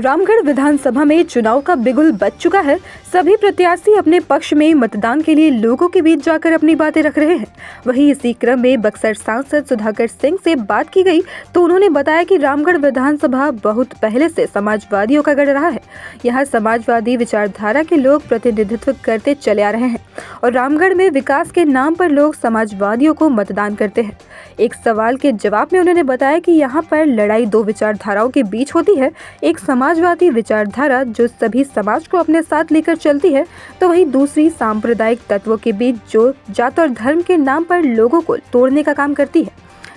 रामगढ़ विधानसभा में चुनाव का बिगुल बज चुका है। सभी प्रत्याशी अपने पक्ष में मतदान के लिए लोगों के बीच जाकर अपनी बातें रख रहे हैं। वहीं इसी क्रम में बक्सर सांसद सुधाकर सिंह से बात की गई तो उन्होंने बताया कि रामगढ़ विधानसभा बहुत पहले से समाजवादियों का गढ़ रहा है। यहाँ समाजवादी विचारधारा के लोग प्रतिनिधित्व करते चले आ रहे हैं और रामगढ़ में विकास के नाम पर लोग समाजवादियों को मतदान करते हैं। एक सवाल के जवाब में उन्होंने बताया कि यहाँ पर लड़ाई दो विचारधाराओं के बीच होती है, एक समाजवादी विचारधारा जो सभी समाज को अपने साथ लेकर चलती है, तो वहीं दूसरी सांप्रदायिक तत्वों के बीच जो जात और धर्म के नाम पर लोगों को तोड़ने का काम करती है।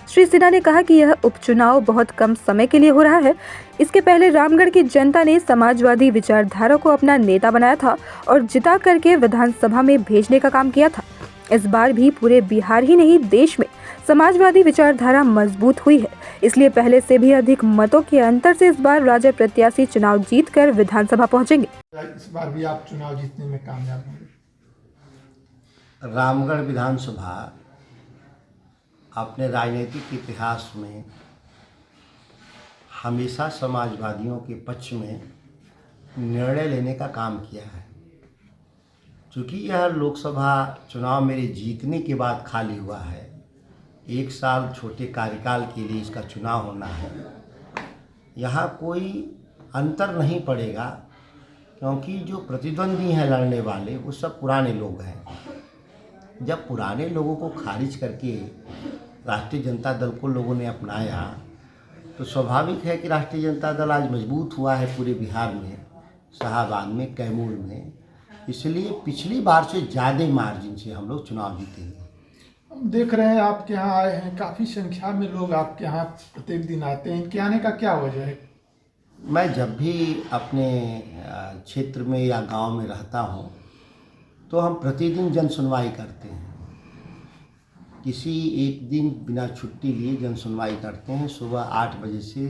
श्री सिन्हा ने कहा कि यह उपचुनाव बहुत कम समय के लिए हो रहा है। इसके पहले रामगढ़ की जनता ने समाजवादी विचारधारा को अपना नेता बनाया था और जिता करके विधानसभा में भेजने का काम किया था। इस बार भी पूरे बिहार ही नहीं देश में समाजवादी विचारधारा मजबूत हुई है, इसलिए पहले से भी अधिक मतों के अंतर से इस बार राजद प्रत्याशी चुनाव जीतकर विधानसभा पहुंचेंगे। इस बार भी आप चुनाव जीतने में कामयाब होंगे। रामगढ़ विधानसभा अपने राजनीतिक इतिहास में हमेशा समाजवादियों के पक्ष में निर्णय लेने का काम किया है। चूँकि यह लोकसभा चुनाव मेरे जीतने के बाद खाली हुआ है, 1 साल छोटे कार्यकाल के लिए इसका चुनाव होना है, यहाँ कोई अंतर नहीं पड़ेगा, क्योंकि जो प्रतिद्वंदी हैं लड़ने वाले वो सब पुराने लोग हैं। जब पुराने लोगों को खारिज करके राष्ट्रीय जनता दल को लोगों ने अपनाया तो स्वाभाविक है कि राष्ट्रीय जनता दल आज मजबूत हुआ है पूरे बिहार में, शाहाबाद में, कैमूर में। इसलिए पिछली बार से ज़्यादा मार्जिन से हम लोग चुनाव जीतेंगे। हम देख रहे हैं आपके यहाँ आए हैं, काफ़ी संख्या में लोग आपके यहाँ प्रत्येक दिन आते हैं। इनके आने का क्या वजह है? मैं जब भी अपने क्षेत्र में या गांव में रहता हूं तो हम प्रतिदिन जन सुनवाई करते हैं। किसी एक दिन बिना छुट्टी लिए जन सुनवाई करते हैं, सुबह 8 बजे से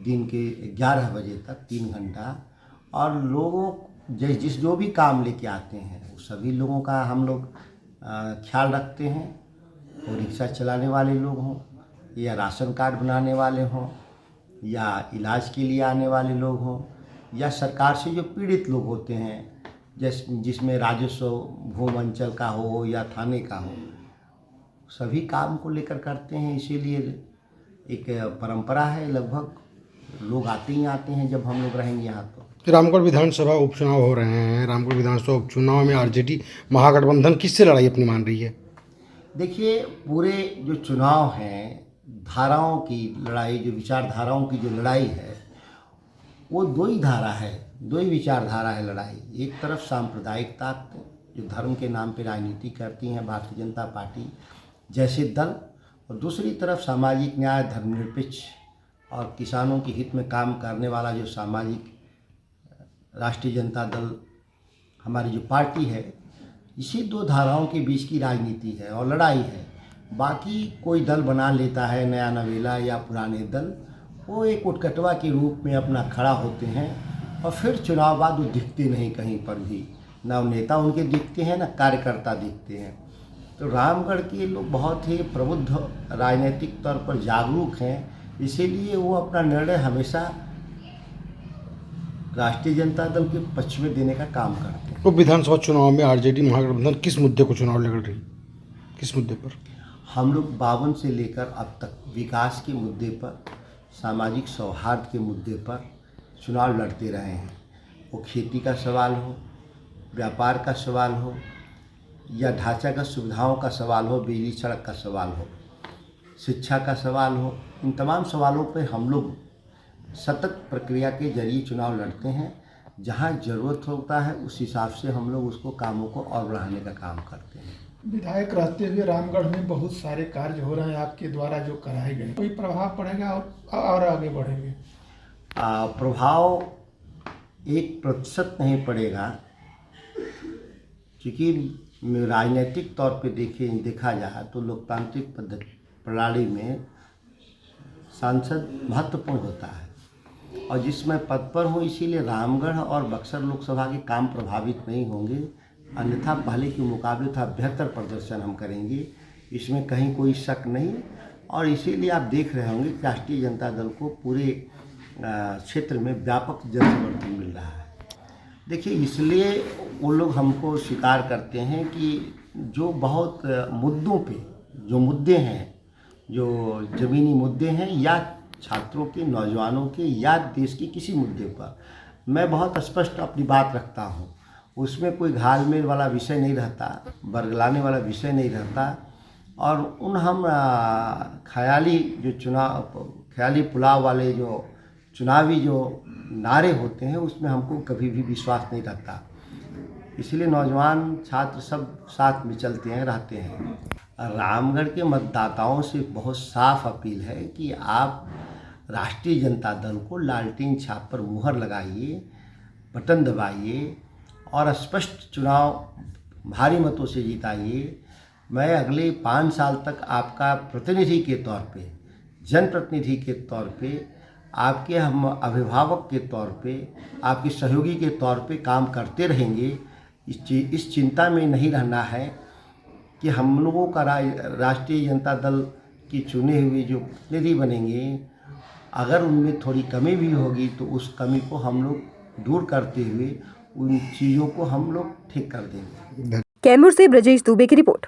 दिन के 11 बजे तक 3 घंटा। और लोगों जिस जो भी काम लेके आते हैं सभी लोगों का हम लोग ख्याल रखते हैं। वो रिक्शा चलाने वाले लोग हों या राशन कार्ड बनाने वाले हों या इलाज के लिए आने वाले लोग हों या सरकार से जो पीड़ित लोग होते हैं, जिसमें राजस्व भूमि अंचल का हो या थाने का हो, सभी काम को लेकर करते हैं। इसीलिए एक परंपरा है, लगभग लोग आते ही आते हैं जब हम लोग रहेंगे यहाँ। तो रामगढ़ विधानसभा उपचुनाव हो रहे हैं। रामगढ़ विधानसभा उपचुनाव में आरजेडी महागठबंधन किससे लड़ाई अपनी मान रही है? देखिए, पूरे जो चुनाव हैं, धाराओं की लड़ाई, जो विचारधाराओं की जो लड़ाई है, वो दो ही धारा है, दो ही विचारधारा है लड़ाई। एक तरफ सांप्रदायिक ताकत जो धर्म के नाम पे राजनीति करती हैं, भारतीय जनता पार्टी जैसे दल, और दूसरी तरफ सामाजिक न्याय, धर्मनिरपेक्ष और किसानों के हित में काम करने वाला जो सामाजिक राष्ट्रीय जनता दल हमारी जो पार्टी है। इसी दो धाराओं के बीच की राजनीति है और लड़ाई है। बाकी कोई दल बना लेता है, नया नवेला या पुराने दल, वो एक उटकटवा के रूप में अपना खड़ा होते हैं और फिर चुनाव बाद वो दिखते नहीं कहीं पर भी, ना नेता उनके दिखते हैं ना कार्यकर्ता दिखते हैं। तो रामगढ़ के लोग बहुत ही प्रबुद्ध, राजनीतिक तौर पर जागरूक हैं, इसीलिए वो अपना निर्णय हमेशा राष्ट्रीय जनता दल के पक्ष में देने का काम करते हैं। तो विधानसभा चुनाव में आरजेडी महागठबंधन किस मुद्दे को चुनाव लड़ रही, किस मुद्दे पर? हम लोग 52 से लेकर अब तक विकास के मुद्दे पर, सामाजिक सौहार्द के मुद्दे पर चुनाव लड़ते रहे हैं। वो खेती का सवाल हो, व्यापार का सवाल हो या ढांचागत सुविधाओं का सवाल हो, बिजली सड़क का सवाल हो, शिक्षा का सवाल हो, इन तमाम सवालों पर हम लोग सतत प्रक्रिया के जरिए चुनाव लड़ते हैं। जहां ज़रूरत होता है उस हिसाब से हम लोग उसको कामों को और बढ़ाने का काम करते हैं। विधायक रहते हुए रामगढ़ में बहुत सारे कार्य हो रहे हैं आपके द्वारा जो कराए गए, कोई प्रभाव पड़ेगा और आगे बढ़ेंगे? प्रभाव 1% नहीं पड़ेगा, क्योंकि राजनीतिक तौर पे देखा जाए तो लोकतांत्रिक प्रणाली में सांसद महत्वपूर्ण होता है और जिसमें पद पर हूँ, इसीलिए रामगढ़ और बक्सर लोकसभा के काम प्रभावित नहीं होंगे। अन्यथा पहले के मुकाबले था बेहतर प्रदर्शन हम करेंगे, इसमें कहीं कोई शक नहीं। और इसीलिए आप देख रहे होंगे कि राष्ट्रीय जनता दल को पूरे क्षेत्र में व्यापक जन समर्थन मिल रहा है। देखिए, इसलिए वो लोग हमको स्वीकार करते हैं कि जो बहुत मुद्दों पे जो मुद्दे हैं, जो ज़मीनी मुद्दे हैं या छात्रों के, नौजवानों के या देश के किसी मुद्दे पर मैं बहुत स्पष्ट अपनी बात रखता हूँ। उसमें कोई घालमेल वाला विषय नहीं रहता, बरगलाने वाला विषय नहीं रहता। और उन हम ख्याली पुलाव वाले जो चुनावी जो नारे होते हैं उसमें हमको कभी भी विश्वास नहीं रहता। इसलिए नौजवान छात्र सब साथ में चलते हैं, रहते हैं। रामगढ़ के मतदाताओं से बहुत साफ अपील है कि आप राष्ट्रीय जनता दल को लालटेन छाप पर मुहर लगाइए, बटन दबाइए और स्पष्ट चुनाव भारी मतों से जिताइए। मैं अगले 5 साल तक आपका प्रतिनिधि के तौर पे, जनप्रतिनिधि के तौर पे, आपके हम अभिभावक के तौर पे, आपके सहयोगी के तौर पे काम करते रहेंगे। इस चिंता में नहीं रहना है कि हम लोगों का राष्ट्रीय जनता दल की चुने हुए जो प्रतिनिधि बनेंगे, अगर उनमें थोड़ी कमी भी होगी तो उस कमी को हम लोग दूर करते हुए उन चीज़ों को हम लोग ठीक कर देंगे। कैमूर से ब्रजेश दुबे की रिपोर्ट।